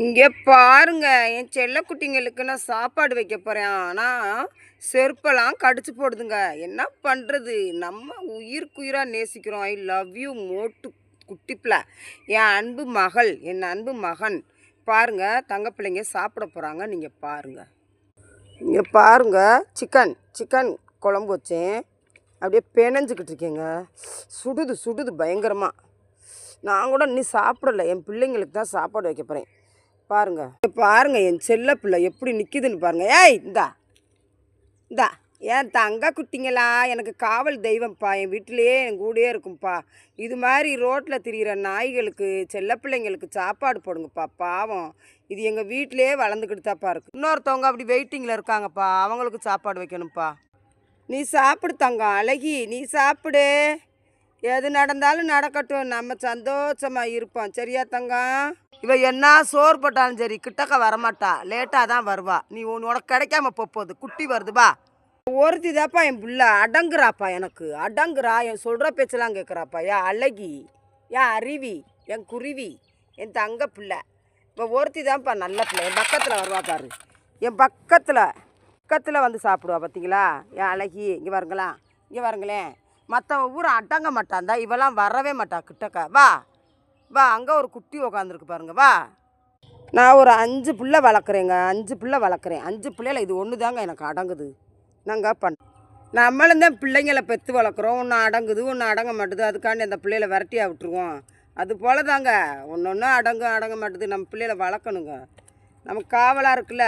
இங்கே பாருங்க, என் செல்லக்குட்டிங்களுக்கு நான் சாப்பாடு வைக்க போகிறேன். ஆனால் செருப்பெல்லாம் கடிச்சு போடுதுங்க. என்ன பண்ணுறது? நம்ம உயிருக்குயிராக நேசிக்கிறோம். ஐ லவ் யூ மோட்டு குட்டிப்பிள்ள. என் அன்பு மகள், என் அன்பு மகன். பாருங்க, தங்க பிள்ளைங்க சாப்பிட போகிறாங்க. நீங்கள் பாருங்க. இங்கே பாருங்க, சிக்கன் சிக்கன் குழம்பு வச்சேன். அப்படியே பிணைஞ்சிக்கிட்டு இருக்கேங்க. சுடுது சுடுது பயங்கரமாக. நான் கூட இன்னும் சாப்பிடல. என் பிள்ளைங்களுக்கு தான் சாப்பாடு வைக்க போகிறேன். பாருங்க பாருங்க, என் செல்ல பிள்ளை எப்படி நிற்கிதுன்னு பாருங்க. ஏய் இந்தா இந்தா, ஏன் தங்க குட்டிங்களா, எனக்கு காவல் தெய்வம்ப்பா. என் வீட்டிலையே என் கூடயே இருக்கும்ப்பா. இது மாதிரி ரோட்டில் திரிகிற நாய்களுக்கு, செல்ல பிள்ளைங்களுக்கு சாப்பாடு போடுங்கப்பா. பாவம், இது எங்கள் வீட்டிலே வளர்ந்துக்கிட்டு தாப்பா இருக்குது. இன்னொருத்தவங்க அப்படி வெயிட்டிங்கில் இருக்காங்கப்பா, அவங்களுக்கு சாப்பாடு வைக்கணும்ப்பா. நீ சாப்பிடு தங்கம், அழகி நீ சாப்பிடு. எது நடந்தாலும் நடக்கட்டும், நம்ம சந்தோஷமாக இருப்போம். சரியா தங்கம்? இவ என்ன சோறு போட்டாலும் சரி கிட்டக்க வரமாட்டா, லேட்டாக தான் வருவா. நீ உனக்கு கிடைக்காம போகுது. குட்டி வருதுப்பா. ஒருத்தி தாப்பா என் பிள்ளை அடங்குறாப்பா. எனக்கு அடங்குறா, என் சொல்கிற பேச்செல்லாம் கேட்குறாப்பா. ஏன் அழகி, ஏன் அருவி, என் குருவி, என் தங்க பிள்ளை. இப்போ ஒருத்தி தான்ப்பா நல்ல பிள்ளை. என் பக்கத்தில் வருவா பாரு. என் பக்கத்தில் வந்து சாப்பிடுவா. பார்த்தீங்களா என் அழகி? இங்கே வருங்களா, இங்கே வருங்களேன். மற்ற ஊரை அடங்க மாட்டாந்தா, இவெல்லாம் வரவே மாட்டா கிட்டக்க. வா வா, அங்கே ஒரு குட்டி உக்காந்துருக்கு பாருங்க. வா, நான் ஒரு 5 பிள்ளை வளர்க்குறேங்க. 5 பிள்ளை வளர்க்குறேன். 5 பிள்ளைல இது ஒன்று தாங்க எனக்கு அடங்குது. நாங்கள் நம்மளும் தான் பிள்ளைங்களை பெற்று வளர்க்குறோம். ஒன்று அடங்குது, ஒன்று அடங்க மாட்டுது. அதுக்காண்டி அந்த பிள்ளைகளை விரட்டியாக விட்டுருவோம். அது போல தாங்க ஒன்று ஒன்று அடங்க மாட்டுது. நம்ம பிள்ளைகளை வளர்க்கணுங்க. நமக்கு காவலாக இருக்குல்ல.